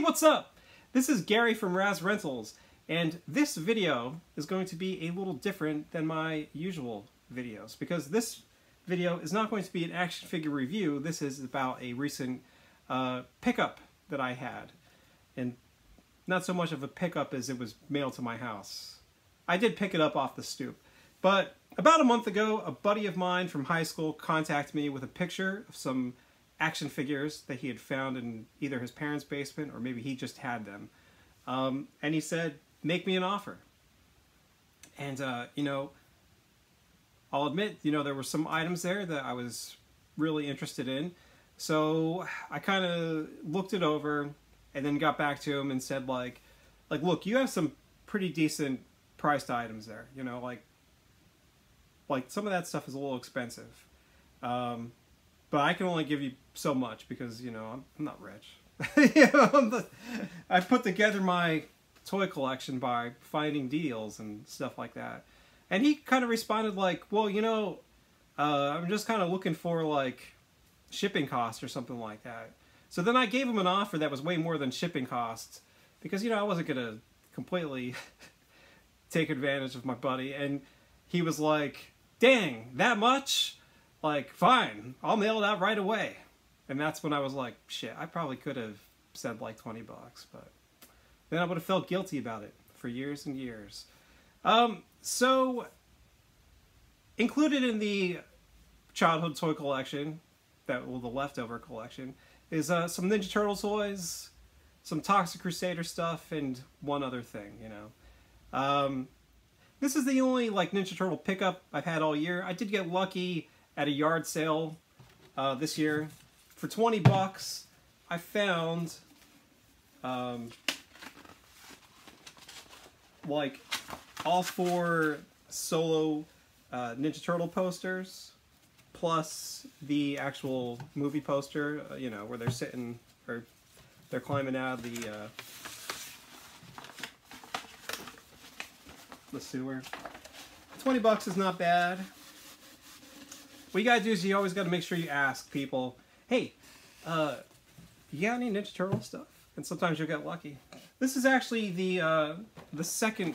what's up? This is Gary from Raz Rentals, and this video is going to be a little different than my usual videos because this video is not going to be an action figure review. This is about a recent pickup that I had, and not so much of a pickup as it was mailed to my house. I did pick it up off the stoop, but about a month ago, a buddy of mine from high school contacted me with a picture of some action figures that he had found in either his parents' basement or maybe he just had them. And he said, make me an offer. And, you know, I'll admit, you know, there were some items there that I was really interested in. So I kind of looked it over and then got back to him and said, like, look, you have some pretty decent priced items there, you know, like some of that stuff is a little expensive. But I can only give you so much because, you know, I'm not rich. You know, I put together my toy collection by finding deals and stuff like that. And he kind of responded like, well, you know, I'm just kind of looking for like shipping costs or something like that. So then I gave him an offer that was way more than shipping costs because, you know, I wasn't going to completely take advantage of my buddy. And he was like, dang, that much? Like, fine, I'll mail it out right away. And that's when I was like, shit, I probably could have said like 20 bucks, but then I would have felt guilty about it for years and years. So, included in the childhood toy collection, the leftover collection, is some Ninja Turtle toys, some Toxic Crusader stuff, and one other thing, you know. This is the only like Ninja Turtle pickup I've had all year. I did get lucky at a yard sale this year. For 20 bucks, I found like all 4 solo Ninja Turtle posters, plus the actual movie poster, you know, where they're sitting, or they're climbing out of the sewer. 20 bucks is not bad. What you gotta do is you always gotta make sure you ask people, hey, you got any Ninja Turtle stuff? And sometimes you'll get lucky. This is actually the second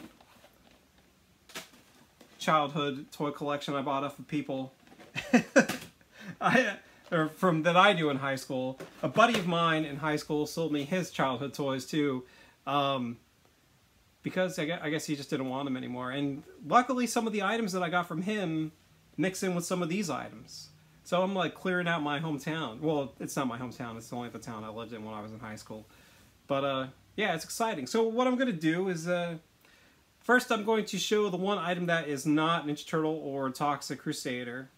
childhood toy collection I bought off of people that I knew in high school. A buddy of mine in high school sold me his childhood toys too, because I guess he just didn't want them anymore. And luckily some of the items that I got from him mix in with some of these items. So I'm like clearing out my hometown. Well, it's not my hometown, it's only the town I lived in when I was in high school. But yeah, it's exciting. So what I'm going to do is, first I'm going to show the one item that is not Ninja Turtle or Toxic Crusader.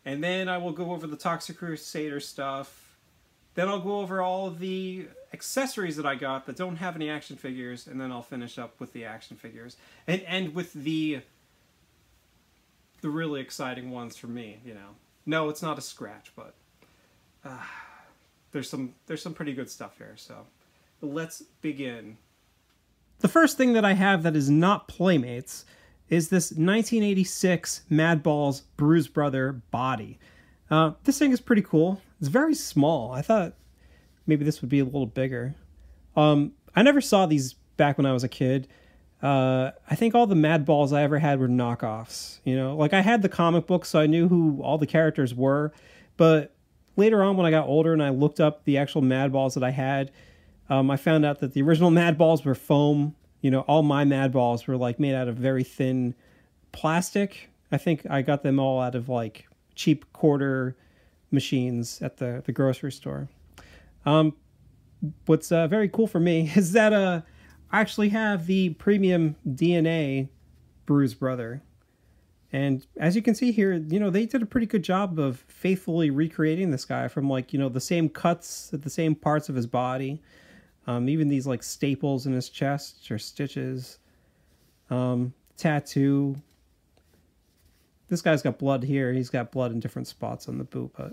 And then I will go over the Toxic Crusader stuff. Then I'll go over all of the accessories that I got that don't have any action figures. And then I'll finish up with the action figures. And end with the really exciting ones for me, you know. No, it's not a scratch, but there's some pretty good stuff here, so let's begin. The first thing that I have that is not Playmates is this 1986 Madballs Bruise Brother body. This thing is pretty cool. It's very small. I thought maybe this would be a little bigger. I never saw these back when I was a kid. I think all the Madballs I ever had were knockoffs, you know, like I had the comic book, so I knew who all the characters were, but later on when I got older and I looked up the actual Madballs that I had, I found out that the original Madballs were foam. You know, all my Madballs were like made out of very thin plastic. I think I got them all out of like cheap quarter machines at the grocery store. What's very cool for me is that I actually have the premium DNA Bruise Brother. And as you can see here, you know, they did a pretty good job of faithfully recreating this guy from like, you know, the same cuts at the same parts of his body. Even these like staples in his chest or stitches. Tattoo. This guy's got blood here. He's got blood in different spots on the boot, but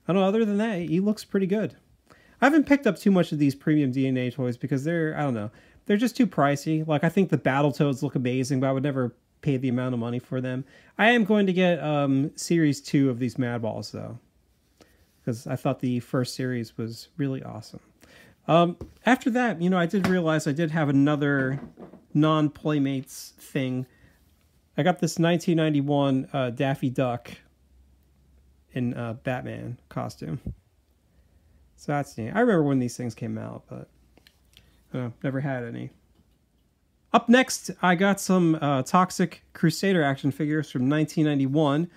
I don't know, other than that, he looks pretty good. I haven't picked up too much of these premium DNA toys because they're, I don't know, they're just too pricey. Like, I think the Battletoads look amazing, but I would never pay the amount of money for them. I am going to get Series 2 of these Madballs, though, because I thought the first series was really awesome. After that, you know, I did realize I did have another non-Playmates thing. I got this 1991 Daffy Duck in Batman costume. So that's neat. I remember when these things came out, but never had any. Up next, I got some Toxic Crusader action figures from 1991.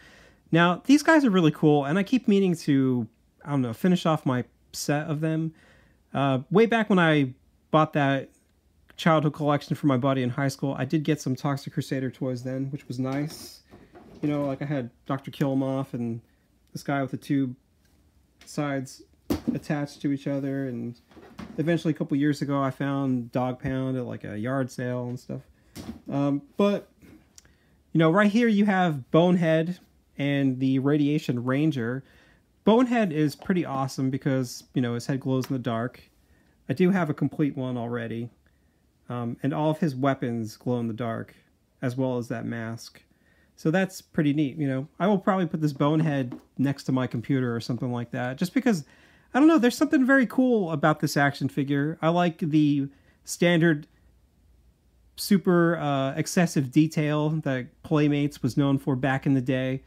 Now, these guys are really cool, and I keep meaning to, I don't know, finish off my set of them. Way back when I bought that childhood collection for my buddy in high school, I did get some Toxic Crusader toys then, which was nice. You know, like I had Dr. Killmoff and this guy with the two sides attached to each other, and eventually a couple years ago I found Dog Pound at like a yard sale and stuff. But, you know, right here you have Bonehead and the Radiation Ranger. Bonehead is pretty awesome because, you know, his head glows in the dark. I do have a complete one already. And all of his weapons glow in the dark, as well as that mask. So that's pretty neat, you know. I will probably put this Bonehead next to my computer or something like that, just because, I don't know, there's something very cool about this action figure. I like the standard super excessive detail that Playmates was known for back in the day.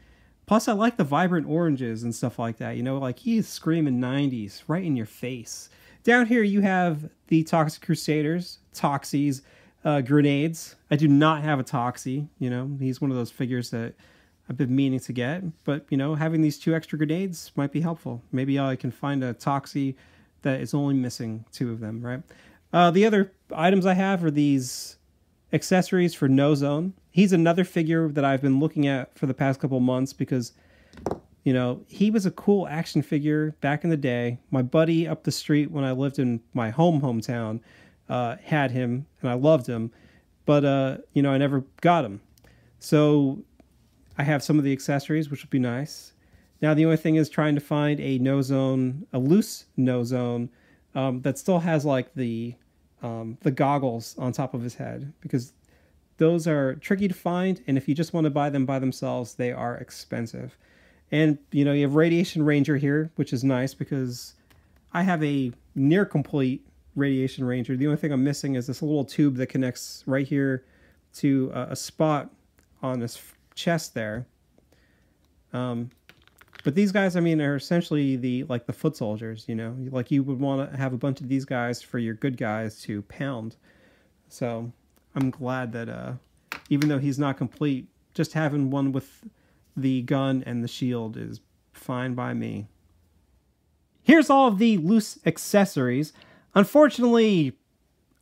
Plus, I like the vibrant oranges and stuff like that, you know, like he's screaming 90s right in your face. Down here you have the Toxic Crusaders, Toxies, Grenades. I do not have a Toxie, you know, he's one of those figures that I've been meaning to get, but, you know, having these two extra grenades might be helpful. Maybe I can find a Toxie that is only missing two of them, right? The other items I have are these accessories for No Zone. He's another figure that I've been looking at for the past couple months because, you know, he was a cool action figure back in the day. My buddy up the street when I lived in my hometown had him, and I loved him, but, you know, I never got him. So I have some of the accessories, which would be nice. Now, the only thing is trying to find a No Zone, a loose No Zone, that still has, like, the goggles on top of his head, because those are tricky to find, and if you just want to buy them by themselves, they are expensive. And, you know, you have Radiation Ranger here, which is nice because I have a near complete Radiation Ranger. The only thing I'm missing is this little tube that connects right here to a spot on this chest there. But these guys, I mean, are essentially the foot soldiers, you know? Like, you would want to have a bunch of these guys for your good guys to pound. So I'm glad that even though he's not complete, just having one with the gun and the shield is fine by me. Here's all of the loose accessories. Unfortunately,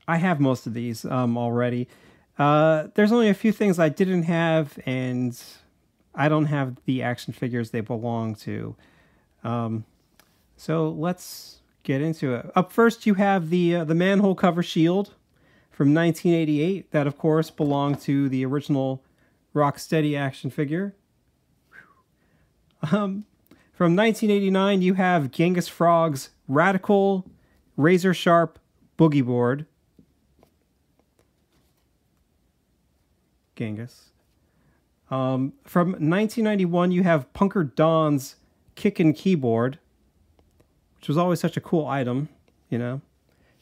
I have most of these already. There's only a few things I didn't have, and I don't have the action figures they belong to. So let's get into it. Up first, you have the manhole cover shield from 1988. That, of course, belonged to the original Rocksteady action figure. From 1989, you have Genghis Frog's Radical Razor Sharp Boogie Board. Genghis. From 1991, you have Punker Don's Kickin' Keyboard, which was always such a cool item, you know.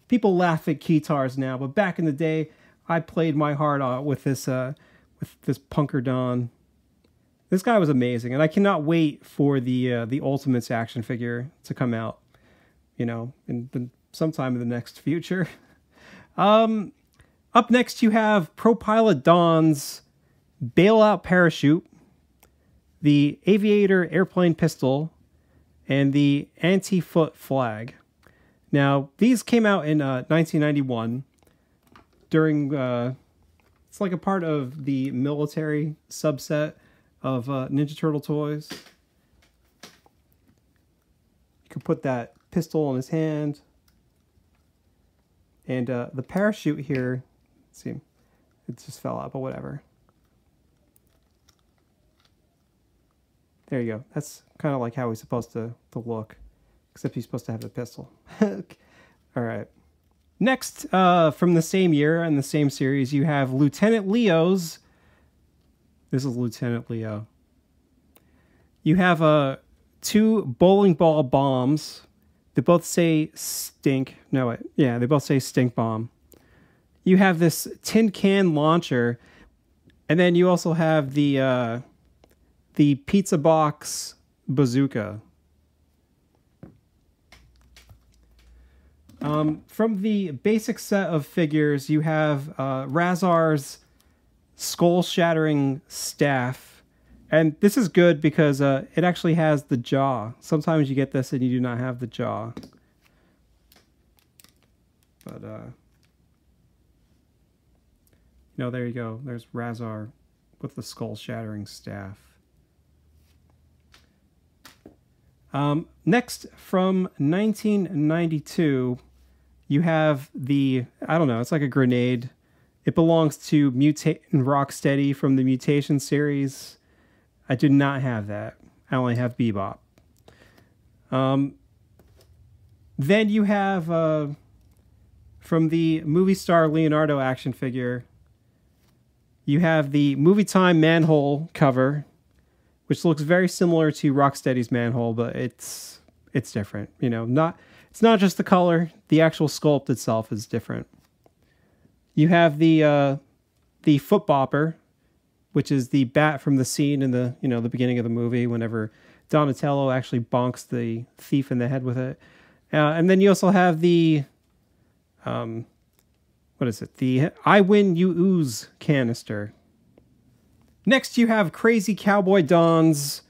People laugh at keytars now, but back in the day, I played my heart out with this Punker Don. This guy was amazing, and I cannot wait for the Ultimates action figure to come out, you know, sometime in the next future. Up next, you have Pro Pilot Don's Bailout Parachute, the Aviator Airplane Pistol, and the Anti-Foot Flag. Now, these came out in 1991 during, it's like a part of the military subset of Ninja Turtle toys. You can put that pistol in his hand. And the parachute here, let's see, it just fell out, but whatever. There you go. That's kind of like how he's supposed to look, except he's supposed to have the pistol. All right. Next, from the same year and the same series, you have Lieutenant Leo's. This is Lieutenant Leo. You have two bowling ball bombs They both say stink. No, wait. Yeah, they both say stink bomb. You have this tin can launcher, and then you also have the pizza box bazooka. From the basic set of figures, you have Razar's skull-shattering staff. And this is good because it actually has the jaw. Sometimes you get this and you do not have the jaw. But, no, there you go. There's Razar with the skull-shattering staff. Next, from 1992, you have the, I don't know, it's like a grenade. It belongs to Mutant and Rocksteady from the Mutation series. I do not have that. I only have Bebop. Then you have, from the movie star Leonardo action figure, you have the Movie Time manhole cover, which looks very similar to Rocksteady's manhole, but it's different. You know, it's not just the color. The actual sculpt itself is different. You have the foot bopper, which is the bat from the scene in the the beginning of the movie, whenever Donatello actually bonks the thief in the head with it. And then you also have the what is it? The I Win You Ooze canister. Next, you have Crazy Cowboy Don's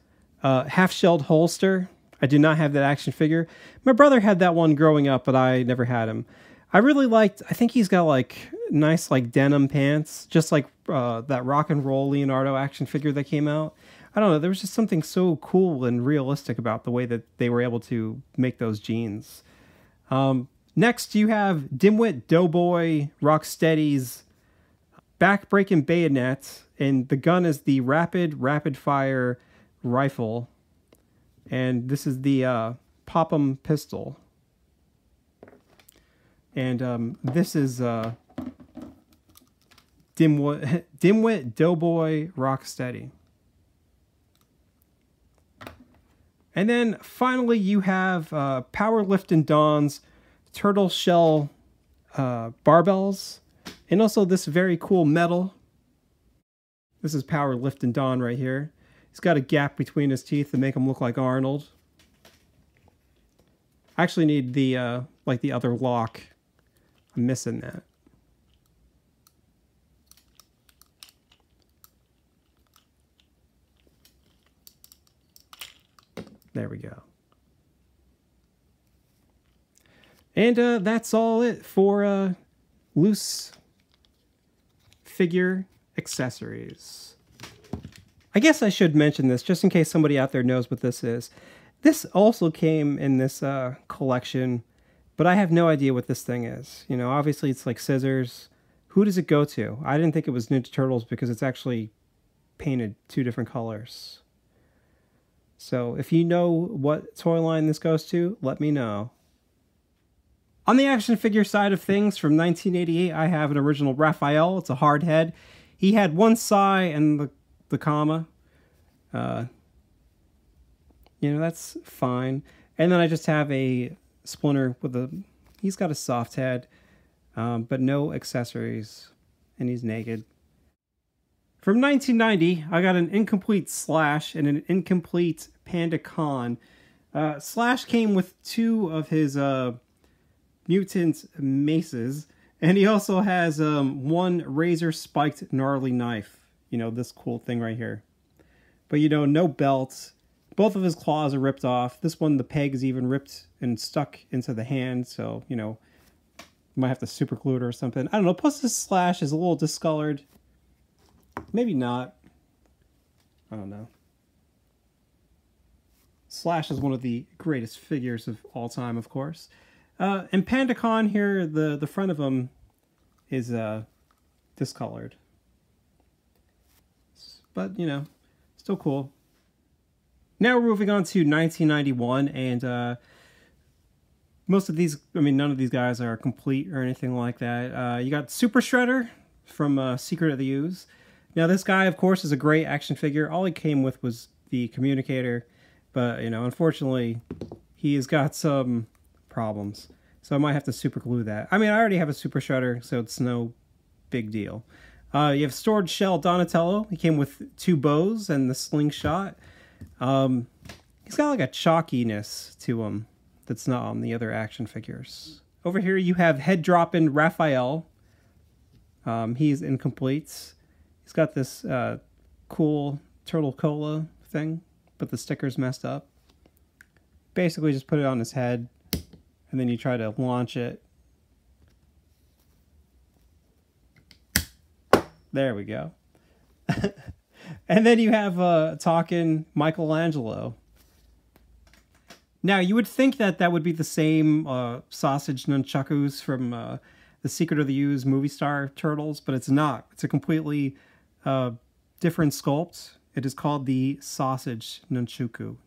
half-shelled holster. I do not have that action figure. My brother had that one growing up, but I never had him. I really liked, I think he's got like nice like denim pants, just like that rock and roll Leonardo action figure that came out. I don't know, there was just something so cool and realistic about the way that they were able to make those jeans. Next, you have Dimwit Doughboy Rocksteady's back-breaking bayonet, and the gun is the rapid-fire rifle, and this is the Pop-'em pistol. And this is Dimwit Doughboy Rocksteady. And then finally you have Powerlifting Don's turtle shell barbells, and also this very cool medal. This is Powerlifting Don right here. He's got a gap between his teeth to make him look like Arnold. I actually need the like the other lock. I'm missing that. There we go. And that's all it for loose figure accessories. I guess I should mention this just in case somebody out there knows what this is. This also came in this collection, but I have no idea what this thing is. You know, obviously it's like scissors. Who does it go to? I didn't think it was Ninja Turtles because it's actually painted two different colors. So if you know what toy line this goes to, let me know. On the action figure side of things, from 1988, I have an original Raphael. It's a hard head. He had one sigh and the comma. You know, that's fine. And then I just have a Splinter with a... He's got a soft head, but no accessories. And he's naked. From 1990, I got an incomplete Slash and an incomplete Panda Con. Slash came with two of his mutant maces, and he also has one razor-spiked gnarly knife. You know, this cool thing right here. But, you know, no belt. Both of his claws are ripped off. This one, the peg is even ripped and stuck into the hand, so, you know, might have to super glue it or something. I don't know, plus this Slash is a little discolored. Maybe not. I don't know. Slash is one of the greatest figures of all time, of course. And PandaCon here, the front of him is discolored. But, you know, still cool. Now we're moving on to 1991, and most of these, I mean, none of these guys are complete or anything like that. You got Super Shredder from Secret of the Ooze. Now this guy, of course, is a great action figure. All he came with was the communicator, but, you know, unfortunately, he has got some problems. So I might have to super glue that. I mean, I already have a super shredder, so it's no big deal. You have Sword Shell Donatello. He came with 2 bows and the slingshot. He's got like a chalkiness to him that's not on the other action figures. Over here you have Head Droppin' Raphael. He's incomplete. He's got this cool Turtle Cola thing, but the sticker's messed up. Basically just put it on his head, and then you try to launch it. There we go. And then you have talking Michelangelo. Now, you would think that that would be the same sausage nunchakus from The Secret of the Ooze movie star turtles, but it's not. It's a completely different sculpt. It is called the sausage nunchaku.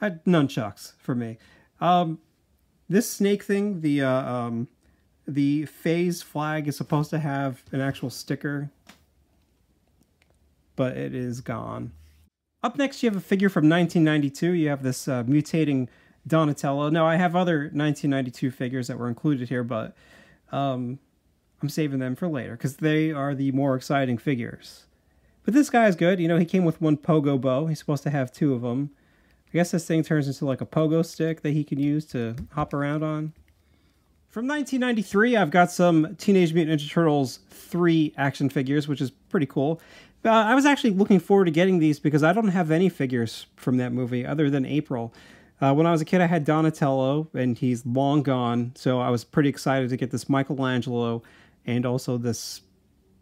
Nunchucks for me. This snake thing, the phase flag is supposed to have an actual sticker, but it is gone. Up next, you have a figure from 1992. You have this mutating Donatello. Now, I have other 1992 figures that were included here, but I'm saving them for later because they are the more exciting figures. But this guy is good. You know, he came with 1 pogo bow. He's supposed to have 2 of them. I guess this thing turns into like a pogo stick that he can use to hop around on. From 1993, I've got some Teenage Mutant Ninja Turtles 3 action figures, which is pretty cool. I was actually looking forward to getting these because I don't have any figures from that movie other than April. When I was a kid, I had Donatello, and he's long gone, so I was pretty excited to get this Michelangelo and also this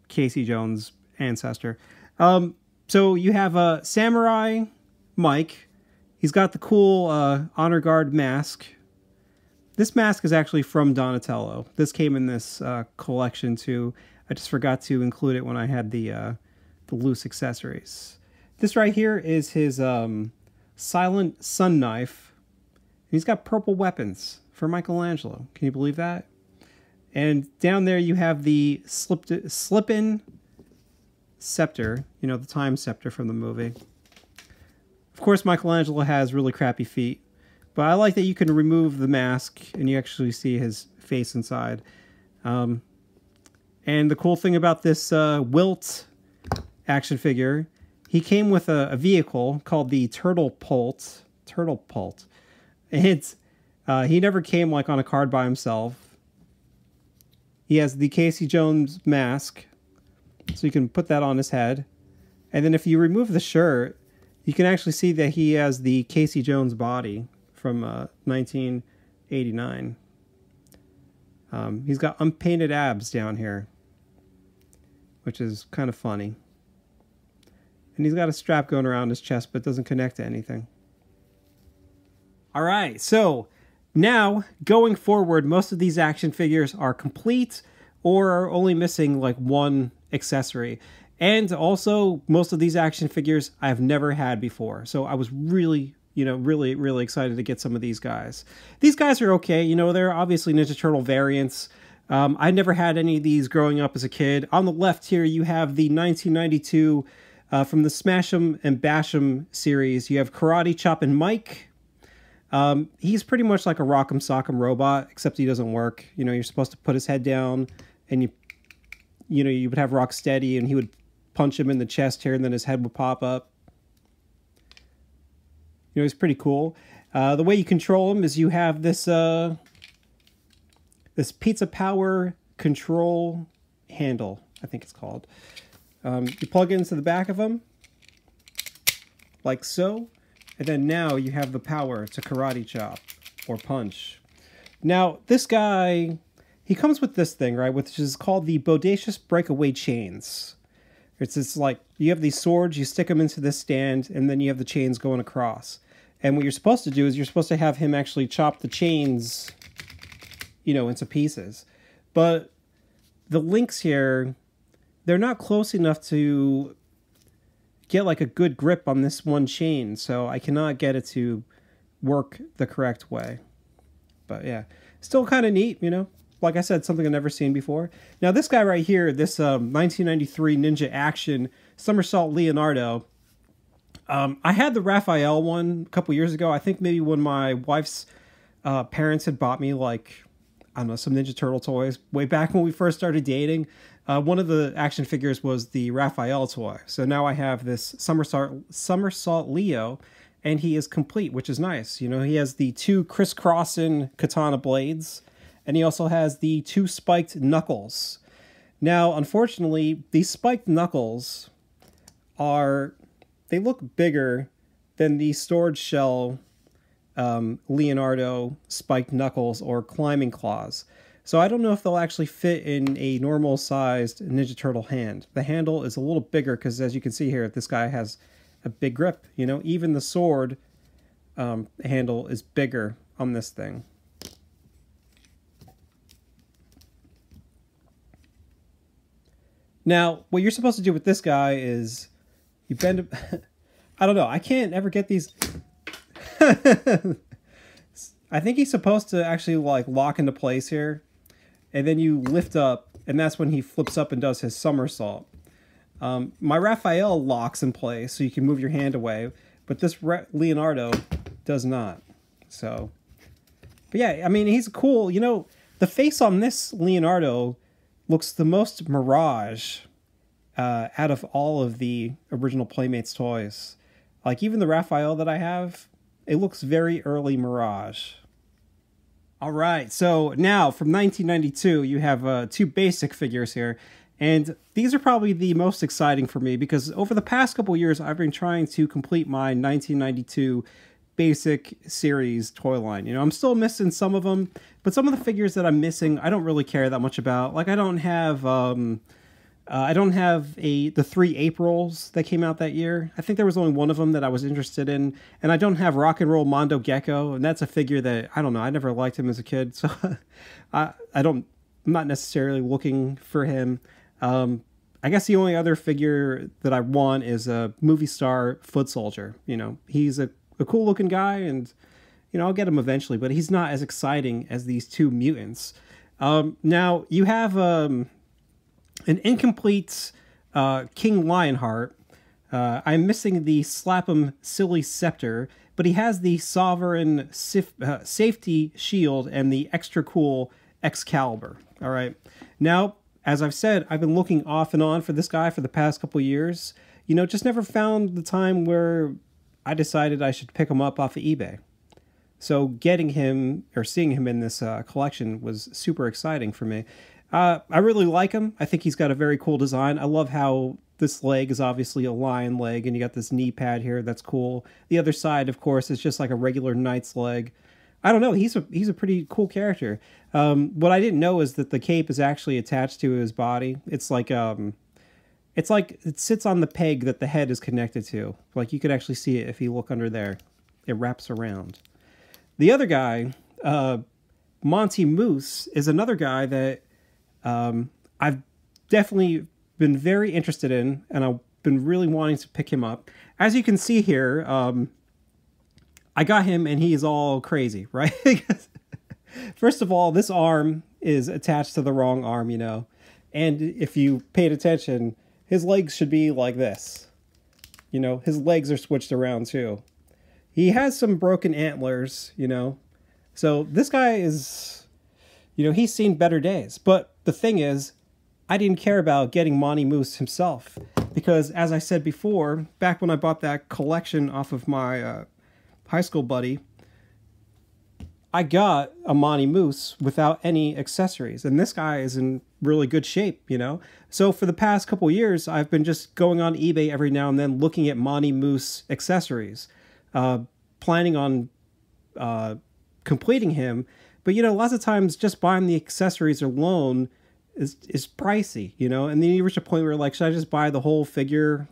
Casey Jones ancestor. So you have Samurai Mike. He's got the cool Honor Guard mask. This mask is actually from Donatello. This came in this collection too. I just forgot to include it when I had the loose accessories. This right here is his silent sun knife. He's got purple weapons for Michelangelo. Can you believe that? And down there you have the slip-in scepter. You know, the time scepter from the movie. Of course, Michelangelo has really crappy feet. But I like that you can remove the mask and you actually see his face inside. And the cool thing about this Wilt action figure, he came with a vehicle called the Turtle Pult. It's he never came like on a card by himself. He has the Casey Jones mask, so you can put that on his head. And then if you remove the shirt, you can actually see that he has the Casey Jones body from 1989. He's got unpainted abs down here, which is kind of funny. And he's got a strap going around his chest, but doesn't connect to anything. All right, so now going forward, most of these action figures are complete or are only missing like 1 accessory. And also, most of these action figures I've never had before. So I was really excited to get some of these guys. These guys are okay. You know, they're obviously Ninja Turtle variants. I never had any of these growing up as a kid. On the left here, you have the 1992 from the Smash 'em and Bash 'em series. You have Karate Chop and Mike. He's pretty much like a Rock'em Sock'em robot, except he doesn't work. You know, you're supposed to put his head down, and you would have Rocksteady, and he would punch him in the chest here, and then his head would pop up. You know, he's pretty cool. The way you control him is you have this this Pizza Power control handle, I think it's called. You plug it into the back of him, like so, and then now you have the power to karate chop or punch. Now, this guy, he comes with this thing, right, which is called the Bodacious Breakaway Chains. It's just like, you have these swords, you stick them into this stand, and then you have the chains going across. And what you're supposed to do is you're supposed to have him actually chop the chains, you know, into pieces. But the links here, they're not close enough to get like a good grip on this one chain, so I cannot get it to work the correct way. But yeah, still kind of neat, you know. Like I said, something I've never seen before. Now this guy right here, this 1993 Ninja Action Somersault Leonardo. I had the Raphael one a couple years ago. I think maybe when my wife's parents had bought me like, I don't know, some Ninja Turtle toys way back when we first started dating. One of the action figures was the Raphael toy. So now I have this Somersault Leo, and he is complete, which is nice. You know, he has the 2 crisscrossing katana blades, and he also has the 2 spiked knuckles. Now, unfortunately, these spiked knuckles they look bigger than the Sword Shell Leonardo spiked knuckles or climbing claws. So I don't know if they'll actually fit in a normal sized Ninja Turtle hand. The handle is a little bigger because, as you can see here, this guy has a big grip. You know, even the sword handle is bigger on this thing. Now, what you're supposed to do with this guy is you bend I don't know, I can't ever get these. I think he's supposed to actually like lock into place here, and then you lift up, and that's when he flips up and does his somersault. My Raphael locks in place, so you can move your hand away, but this Leonardo does not. So, but yeah, I mean, he's cool. You know, the face on this Leonardo looks the most Mirage out of all of the original Playmates toys. Like, even the Raphael that I have, it looks very early Mirage. All right, so now from 1992, you have 2 basic figures here. And these are probably the most exciting for me because over the past couple years, I've been trying to complete my 1992 basic series toy line. You know, I'm still missing some of them, but some of the figures that I'm missing, I don't really care that much about. Like, I don't have the 3 Aprils that came out that year. I think there was only one of them that I was interested in, and I don't have Rock and Roll Mondo Gecko, and that's a figure that I don't know. I never liked him as a kid, so I'm not necessarily looking for him. I guess the only other figure that I want is a movie star Foot Soldier. You know, he's a cool looking guy, and you know, I'll get him eventually, but he's not as exciting as these 2 mutants. Now you have an incomplete King Lionheart. I'm missing the Slap'em Silly Scepter, but he has the Sovereign Safety Shield and the extra cool Excalibur. All right, now, as I've said, I've been looking off and on for this guy for the past couple years. You know, just never found the time where I decided I should pick him up off of eBay. So getting him, or seeing him in this collection was super exciting for me. I really like him. I think he's got a very cool design. I love how this leg is obviously a lion leg, and you got this knee pad here. That's cool. The other side, of course, is just like a regular knight's leg. I don't know. He's a pretty cool character. What I didn't know is that the cape is actually attached to his body. It's like it sits on the peg that the head is connected to. Like, you could actually see it if you look under there. It wraps around. The other guy, Monty Moose, is another guy that I've definitely been very interested in, and I've been really wanting to pick him up. As you can see here, I got him, and he's all crazy, right? First of all, this arm is attached to the wrong arm, you know. And if you paid attention, his legs should be like this. You know, his legs are switched around too. He has some broken antlers, you know. So this guy is, you know, he's seen better days. But the thing is, I didn't care about getting Monty Moose himself. Because, as I said before, back when I bought that collection off of my high school buddy, I got a Monty Moose without any accessories. And this guy is in really good shape, you know? So for the past couple years, I've been just going on eBay every now and then looking at Monty Moose accessories, planning on completing him. But, you know, lots of times just buying the accessories alone is pricey, you know? And then you reach a point where, like, should I just buy the whole figure,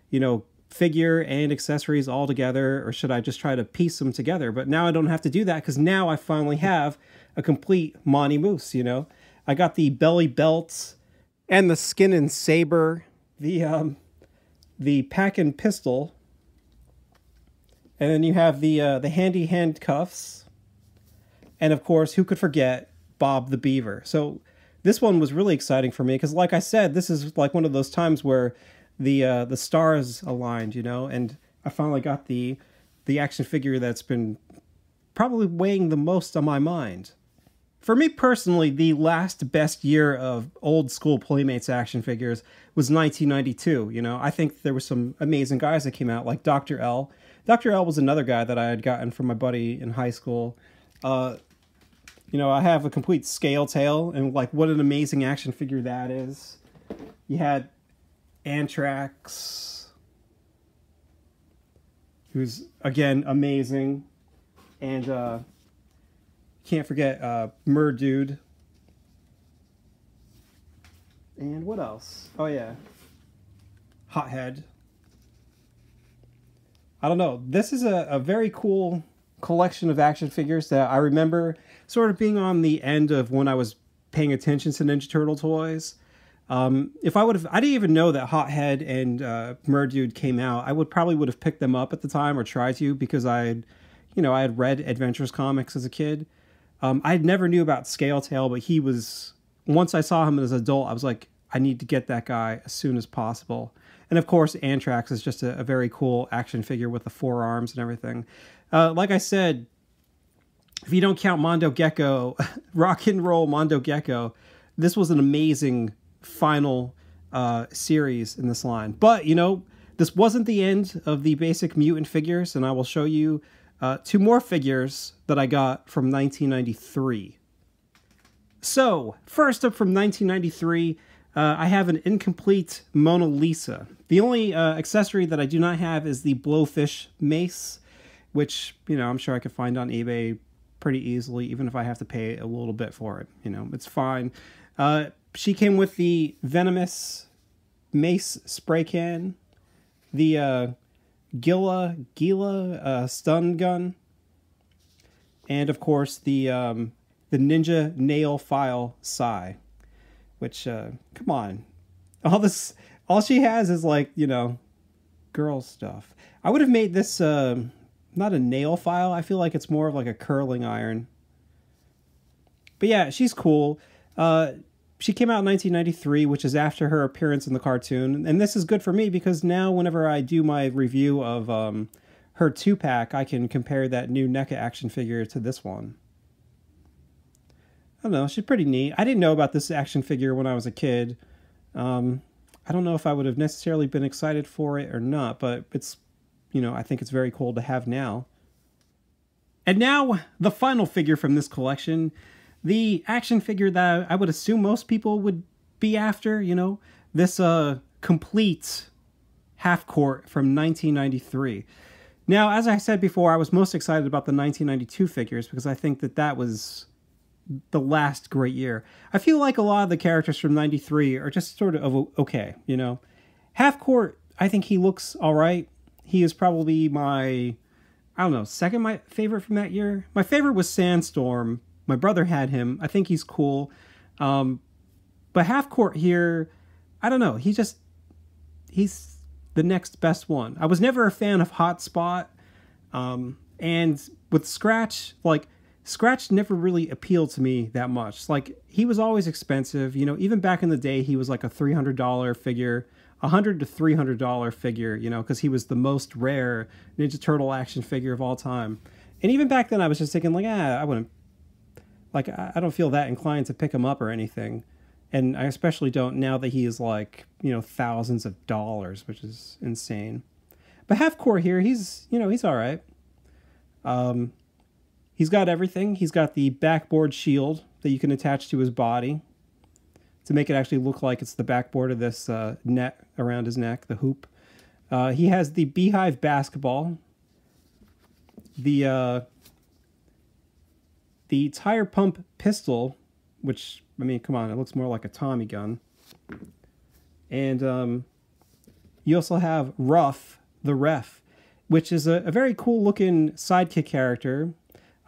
you know, figure and accessories all together, or should I just try to piece them together? But now I don't have to do that, because now I finally have a complete Monty Moose, you know? I got the belly belts and the skin and saber, the pack and pistol, and then you have the handy handcuffs, and of course, who could forget Bob the Beaver? So this one was really exciting for me, because like I said, this is like one of those times where the stars aligned, you know, and I finally got the action figure that's been probably weighing the most on my mind. For me personally, the last best year of old school Playmates action figures was 1992. You know, I think there were some amazing guys that came out, like Dr. L. Dr. L was another guy that I had gotten from my buddy in high school. You know, I have a complete Scale Tail, and like, what an amazing action figure that is. You had Anthrax, who's, again, amazing. And, can't forget Dude. And what else? Oh, yeah. Hothead. I don't know. This is a very cool collection of action figures that I remember sort of being on the end of when I was paying attention to Ninja Turtle toys. If I didn't even know that Hothead and Dude came out. I probably would have picked them up at the time or tried to, because I had read Adventures comics as a kid. I never knew about Scale Tail, but he was, once I saw him as an adult, I was like, I need to get that guy as soon as possible. And of course, Anthrax is just a very cool action figure with the forearms and everything. Like I said, if you don't count Mondo Gecko, Rock and Roll Mondo Gecko, this was an amazing final series in this line. But, you know, this wasn't the end of the basic Mutant figures, and I will show you 2 more figures that I got from 1993. So, first up from 1993, I have an incomplete Mona Lisa. The only accessory that I do not have is the Blowfish mace, which, you know, I'm sure I could find on eBay pretty easily, even if I have to pay a little bit for it. You know, it's fine. She came with the Venomous mace spray can, the Gila stun gun, and of course the Ninja Nail File Sai, which come on, all she has is, like, you know, girl stuff. I would have made this not a nail file. I feel like it's more of like a curling iron. But yeah, she's cool. She came out in 1993, which is after her appearance in the cartoon. And this is good for me because now whenever I do my review of her 2-pack, I can compare that new NECA action figure to this one. I don't know, she's pretty neat. I didn't know about this action figure when I was a kid. I don't know if I would have necessarily been excited for it or not, but it's, you know, I think it's very cool to have now. And now, the final figure from this collection, the action figure that I would assume most people would be after, you know, this complete half-court from 1993. Now, as I said before, I was most excited about the 1992 figures because I think that was the last great year. I feel like a lot of the characters from 93 are just sort of okay, you know. Half-court, I think he looks all right. He is probably my, I don't know, second my favorite from that year. My favorite was Sandstorm. My brother had him. I think he's cool. But Half-Court here, I don't know. He's the next best one. I was never a fan of Hotspot. And with Scratch, like, Scratch never really appealed to me that much. Like, he was always expensive. You know, even back in the day, he was like a $300 figure, $100 to $300 figure, you know, because he was the most rare Ninja Turtle action figure of all time. And even back then, I was just thinking, like, I wouldn't, like, I don't feel that inclined to pick him up or anything. And I especially don't now that he is, like, you know, thousands of dollars, which is insane. But Half-Court here, he's, you know, he's all right. He's got everything. He's got the backboard shield that you can attach to his body to make it actually look like it's the backboard of this net around his neck, the hoop. He has the Beehive basketball, the tire pump pistol, which, I mean, come on, it looks more like a Tommy gun. And you also have Ruff, the Ref, which is a very cool looking sidekick character.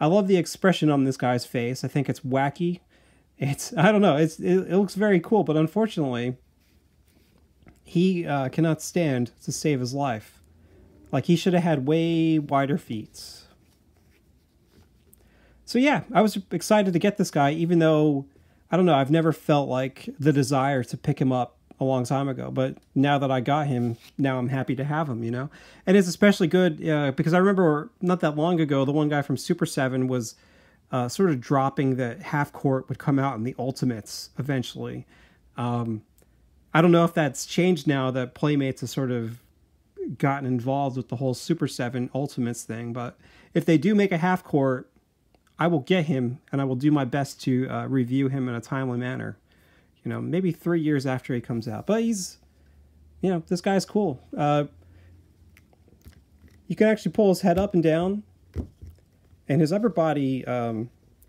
I love the expression on this guy's face. I think it's wacky. I don't know, it looks very cool, but unfortunately, he cannot stand to save his life. Like, he should have had way wider feet. So yeah, I was excited to get this guy, even though, I don't know, I've never felt like the desire to pick him up a long time ago. But now that I got him, now I'm happy to have him, you know? And it's especially good because I remember not that long ago, the one guy from Super 7 was sort of dropping that half court would come out in the Ultimates eventually. I don't know if that's changed now that Playmates has sort of gotten involved with the whole Super 7 Ultimates thing, but if they do make a half court, I will get him and I will do my best to review him in a timely manner. You know, maybe 3 years after he comes out. But he's, you know, this guy's cool. You can actually pull his head up and down, and his upper body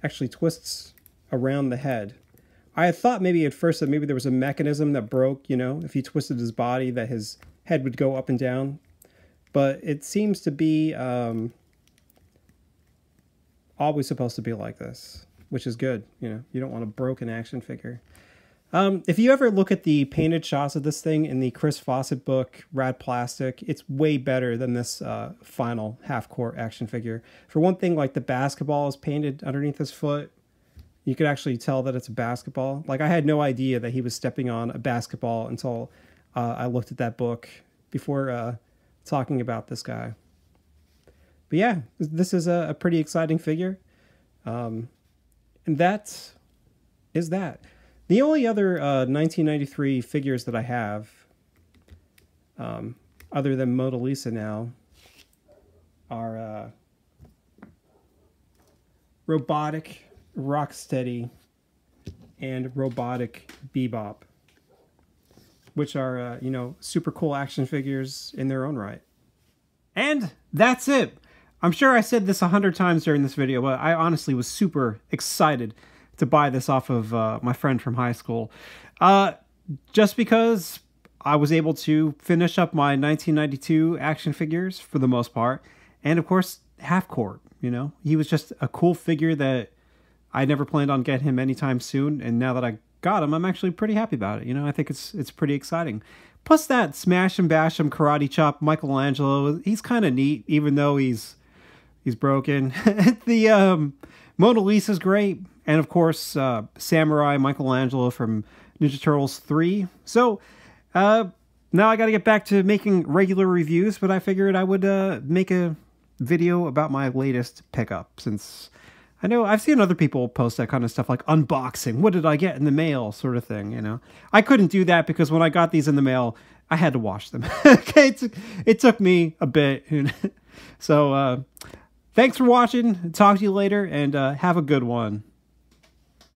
actually twists around the head. I had thought maybe at first that maybe there was a mechanism that broke, you know, if he twisted his body that his head would go up and down. But it seems to be always supposed to be like this, which is good. You know, you don't want a broken action figure. If you ever look at the painted shots of this thing in the Chris Fawcett book, Rad Plastic, it's way better than this final half-court action figure. For one thing, like the basketball is painted underneath his foot. You could actually tell that it's a basketball. Like, I had no idea that he was stepping on a basketball until I looked at that book before talking about this guy. But yeah, this is a pretty exciting figure. And that is that. The only other 1993 figures that I have, other than Mona Lisa now, are Robotic Rocksteady and Robotic Bebop, which are, you know, super cool action figures in their own right. And that's it. I'm sure I said this 100 times during this video, but I honestly was super excited to buy this off of my friend from high school. Just because I was able to finish up my 1992 action figures for the most part. And of course, half court, you know. He was just a cool figure that I never planned on getting him anytime soon. And now that I got him, I'm actually pretty happy about it. You know, I think it's pretty exciting. Plus that Smash and Bash 'em Karate Chop Michelangelo, he's kind of neat, even though he's broken. The Mona Lisa's great. And of course, Samurai Michelangelo from Ninja Turtles 3. So, now I got to get back to making regular reviews, but I figured I would make a video about my latest pickup, since I know I've seen other people post that kind of stuff, like unboxing, what did I get in the mail, sort of thing, you know. I couldn't do that because when I got these in the mail, I had to wash them. Okay, it took me a bit. So, thanks for watching. Talk to you later, and have a good one.